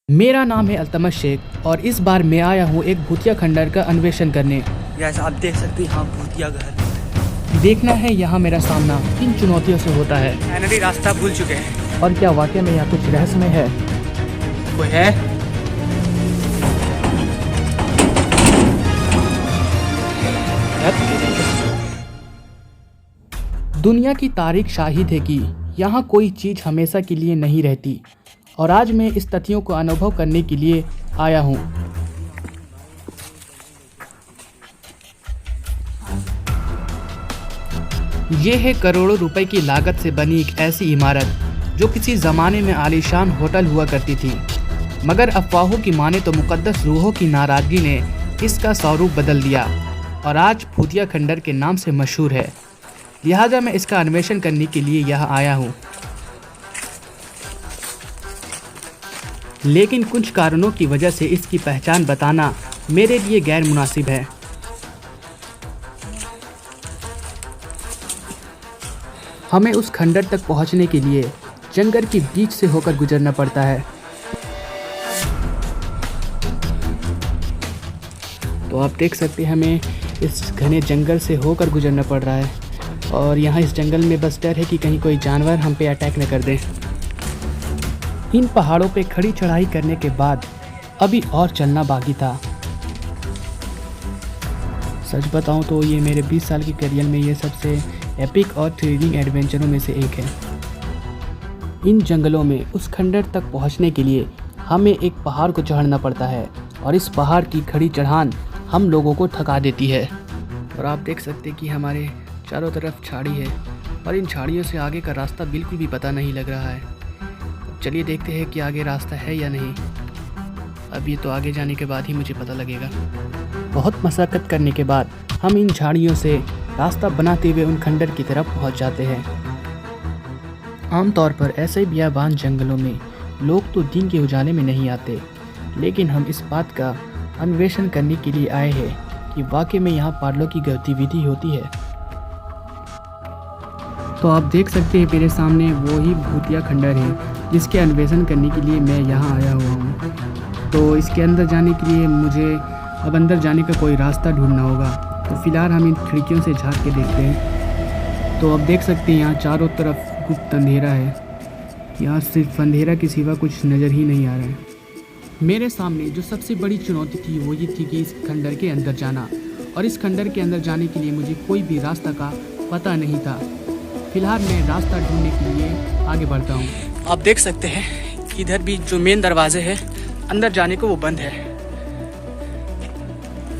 मेरा नाम है अल्तमश शेख और इस बार मैं आया हूँ एक भूतिया खंडर का अन्वेषण करने। जैसा आप देख सकते हैं, यहाँ भूतिया घर। देखना है यहाँ मेरा सामना किन चुनौतियों से होता है। फाइनली रास्ता भूल चुके हैं। और क्या वाकई में यहाँ कुछ रहस्यमय है? वो है दुनिया की तारीख शाहिद है कि यहाँ कोई चीज़ हमेशा के लिए नहीं रहती और आज मैं इस तथ्यों को अनुभव करने के लिए आया हूँ। ये है करोड़ों रुपए की लागत से बनी एक ऐसी इमारत जो किसी ज़माने में आलीशान होटल हुआ करती थी, मगर अफवाहों की माने तो मुकद्दस रूहों की नाराज़गी ने इसका स्वरूप बदल दिया और आज भूतिया खंडर के नाम से मशहूर है। लिहाजा मैं इसका अन्वेषण करने के लिए यहाँ आया हूँ, लेकिन कुछ कारणों की वजह से इसकी पहचान बताना मेरे लिए गैर मुनासिब है। हमें उस खंडर तक पहुंचने के लिए जंगल के बीच से होकर गुजरना पड़ता है। तो आप देख सकते हैं हमें इस घने जंगल से होकर गुजरना पड़ रहा है और यहाँ इस जंगल में बस डर है कि कहीं कोई जानवर हम पे अटैक न कर दे। इन पहाड़ों पे खड़ी चढ़ाई करने के बाद अभी और चलना बाकी था। सच बताऊं तो ये मेरे 20 साल के करियर में ये सबसे एपिक और थ्रिलिंग एडवेंचरों में से एक है। इन जंगलों में उस खंडर तक पहुंचने के लिए हमें एक पहाड़ को चढ़ना पड़ता है और इस पहाड़ की खड़ी चढ़ान हम लोगों को थका देती है। और आप देख सकते हैं कि हमारे चारों तरफ झाड़ी है और इन झाड़ियों से आगे का रास्ता बिल्कुल भी पता नहीं लग रहा है। चलिए देखते हैं कि आगे रास्ता है या नहीं। अब ये तो आगे जाने के बाद ही मुझे पता लगेगा। बहुत मशक्क़त करने के बाद हम इन झाड़ियों से रास्ता बनाते हुए उन खंडर की तरफ पहुंच जाते हैं। आमतौर पर ऐसे बियाबान जंगलों में लोग तो दिन के उजाले में नहीं आते, लेकिन हम इस बात का अन्वेषण करने के लिए आए हैं कि वाकई में यहाँ पागलों की गतिविधि होती है। तो आप देख सकते हैं मेरे सामने वो ही भूतिया खंडर है जिसके अन्वेषण करने के लिए मैं यहाँ आया हुआ हूँ। तो इसके अंदर जाने के लिए मुझे अब अंदर जाने का कोई रास्ता ढूंढना होगा। तो फिलहाल हम इन खिड़कियों से झांक के देखते हैं। तो आप देख सकते हैं यहाँ चारों तरफ गुप्त अंधेरा है। यहाँ सिर्फ अंधेरा के सिवा कुछ नज़र ही नहीं आ रहा है। मेरे सामने जो सबसे बड़ी चुनौती थी वो ये थी कि इस खंडर के अंदर जाना, और इस खंडर के अंदर जाने के लिए मुझे कोई भी रास्ता का पता नहीं था। फिलहाल मैं रास्ता ढूंढने के लिए आगे बढ़ता हूँ। आप देख सकते हैं इधर भी जो मेन दरवाजे हैं अंदर जाने को वो बंद है।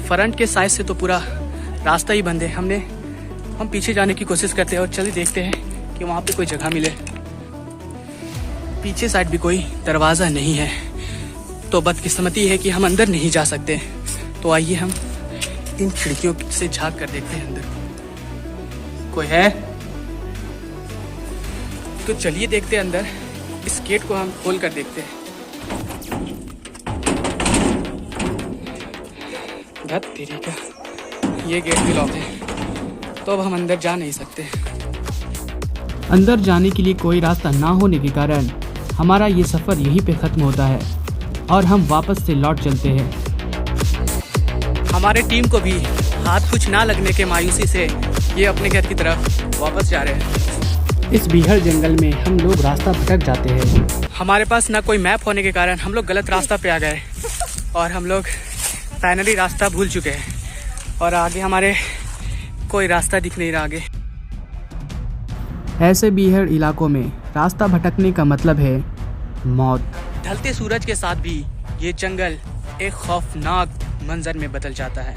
फ्रंट के साइड से तो पूरा रास्ता ही बंद है। हम पीछे जाने की कोशिश करते हैं और चलिए देखते हैं कि वहाँ पे कोई जगह मिले। पीछे साइड भी कोई दरवाज़ा नहीं है, तो बदकिस्मती है कि हम अंदर नहीं जा सकते। तो आइए हम इन खिड़कियों से झांक कर देखते हैं अंदर कोई है। तो चलिए देखते हैं अंदर। इस गेट को हम खोल कर देखते हैं। धत तेरी का, ये गेट भी लॉक है, तो अब हम अंदर जा नहीं सकते। अंदर जाने के लिए कोई रास्ता ना होने के कारण हमारा ये सफ़र यहीं पे ख़त्म होता है और हम वापस से लौट चलते हैं। हमारे टीम को भी हाथ कुछ ना लगने के मायूसी से ये अपने घर की तरफ वापस जा रहे हैं। इस बीहड़ जंगल में हम लोग रास्ता भटक जाते हैं। हमारे पास ना कोई मैप होने के कारण हम लोग गलत रास्ता पे आ गए और हम लोग फाइनली रास्ता भूल चुके हैं और आगे हमारे कोई रास्ता दिख नहीं रहा आगे। ऐसे बीहड़ इलाकों में रास्ता भटकने का मतलब है मौत। ढलते सूरज के साथ भी ये जंगल एक खौफनाक मंजर में बदल जाता है।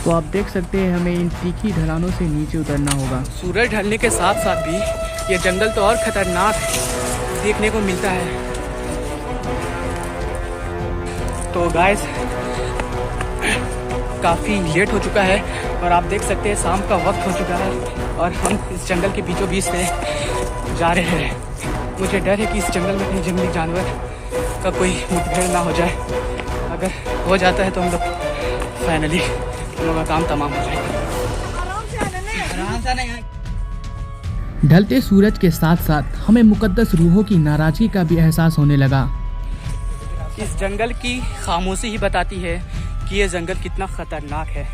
तो आप देख सकते हैं हमें इन तीखी ढलानों से नीचे उतरना होगा। सूरज ढलने के साथ साथ भी ये जंगल तो और खतरनाक देखने को मिलता है। तो गाइस काफ़ी लेट हो चुका है और आप देख सकते हैं शाम का वक्त हो चुका है और हम इस जंगल के बीचों बीच से जा रहे हैं। मुझे डर है कि इस जंगल में कहीं जंगली जानवर का कोई मुठभेड़ ना हो जाए। अगर हो जाता है तो हम लोग फाइनली हम लोग का काम तमाम हो जाएगा। आराम से नहीं। ढलते सूरज के साथ साथ हमें मुकद्दस रूहों की नाराजगी का भी एहसास होने लगा। इस जंगल की खामोशी ही बताती है कि ये जंगल कितना खतरनाक है।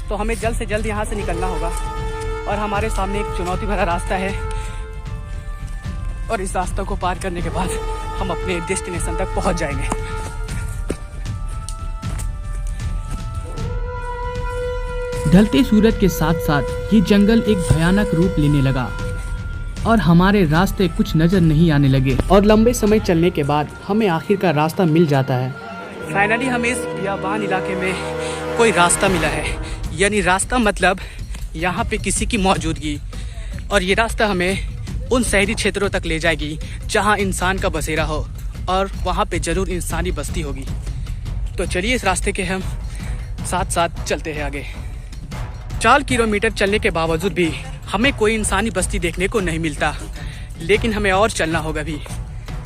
तो हमें जल्द से जल्द यहाँ से निकलना होगा और हमारे सामने एक चुनौती भरा रास्ता है और इस रास्ते को पार करने के बाद हम अपने डेस्टिनेशन तक पहुँच जाएंगे। ढलते सूरज के साथ साथ ये जंगल एक भयानक रूप लेने लगा और हमारे रास्ते कुछ नजर नहीं आने लगे और लंबे समय चलने के बाद हमें आखिरकार रास्ता मिल जाता है। फाइनली हमें इस बियाबान इलाके में कोई रास्ता मिला है, यानी रास्ता मतलब यहाँ पे किसी की मौजूदगी, और ये रास्ता हमें उन शहरी क्षेत्रों तक ले जाएगी जहाँ इंसान का बसेरा हो और वहाँ पे ज़रूर इंसानी बस्ती होगी। तो चलिए इस रास्ते के हम साथ साथ चलते हैं आगे। 4 किलोमीटर चलने के बावजूद भी हमें कोई इंसानी बस्ती देखने को नहीं मिलता, लेकिन हमें और चलना होगा भी।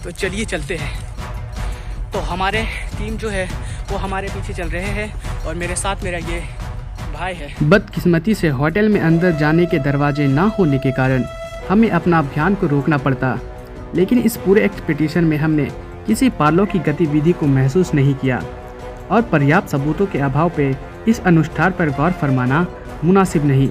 तो चलिए चलते हैं। तो हमारे टीम जो है वो हमारे पीछे चल रहे हैं और मेरे साथ मेरा ये भाई है। बदकिस्मती से होटल में अंदर जाने के दरवाजे ना होने के कारण हमें अपना अभियान को रोकना पड़ता, लेकिन इस पूरे एक्सपीडिशन में हमने किसी पालों की गतिविधि को महसूस नहीं किया और पर्याप्त सबूतों के अभाव पे इस अनुष्ठान पर गौर फरमाना मुनासिब नहीं।